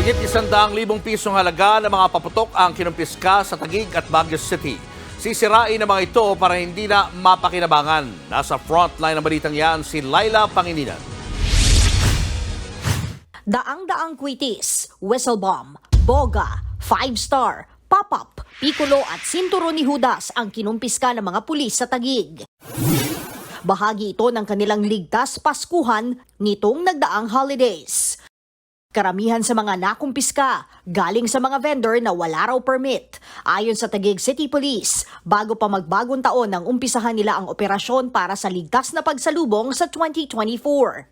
Higit 100,000 pisong halaga ng mga paputok ang kinumpiska sa Taguig at Baguio City. Sisirain ng mga ito para hindi na mapakinabangan. Nasa frontline ng balitang yan si Laila Pangilinan. Daang-daang kwitis, whistle bomb, boga, 5-star, pop-up, piccolo at sinturon ni Judas ang kinumpiska ng mga pulis sa Taguig. Bahagi ito ng kanilang ligtas Paskuhan nitong nagdaang holidays. Karamihan sa mga nakumpiska galing sa mga vendor na wala raw permit. Ayon sa Taguig City Police, bago pa magbagong taon nang umpisahan nila ang operasyon para sa ligtas na pagsalubong sa 2024.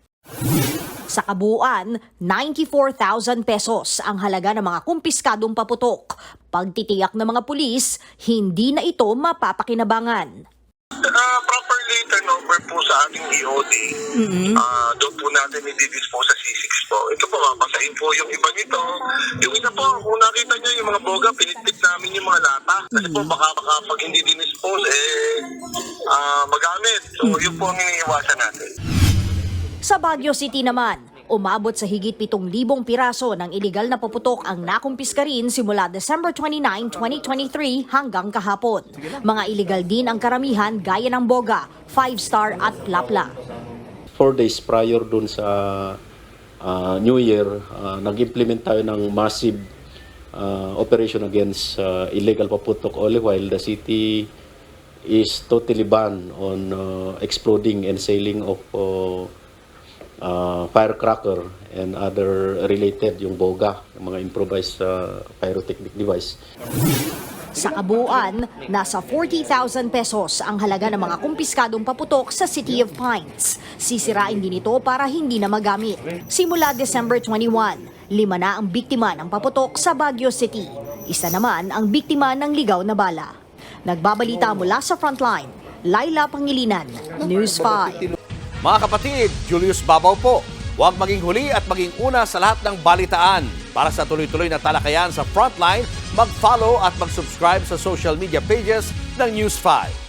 Sa kabuuan, 94,000 pesos ang halaga ng mga kumpiskadong paputok. Pagtitiyak ng mga pulis, hindi na ito mapapakinabangan. Properly turnover po sa ating EOD. Doon po natin i-dispose sa C6 po. Ito po, mapasahin po yung iba nito. Yung isa po, kung nakita nyo yung mga boga, pinitip namin yung mga lata. Kasi po, baka pag hindi dinispose, magamit. So, yun po ang iniiwasan natin. Sa Baguio City naman, umabot sa higit 7,000 piraso ng iligal na paputok ang nakumpiska rin simula December 29, 2023 hanggang kahapon. Mga iligal din ang karamihan gaya ng boga, 5-star at lapla. 4 days prior dun sa New Year, nag-implement tayo ng massive operation against illegal paputok all while the city is totally banned on exploding and selling of firecracker and other related yung boga, yung mga improvised pyrotechnic device. Sa kabuuan, nasa 40,000 pesos ang halaga ng mga kumpiskadong paputok sa City of Pines. Sisirain din ito para hindi na magamit. Simula December 21, 5 na ang biktima ng paputok sa Baguio City. Isa naman ang biktima ng ligaw na bala. Nagbabalita mula sa Frontline, Laila Pangilinan, News 5. Mga kapatid, Julius Babaw po. Huwag maging huli at maging una sa lahat ng balitaan. Para sa tuloy-tuloy na talakayan sa Frontline, mag-follow at mag-subscribe sa social media pages ng News 5.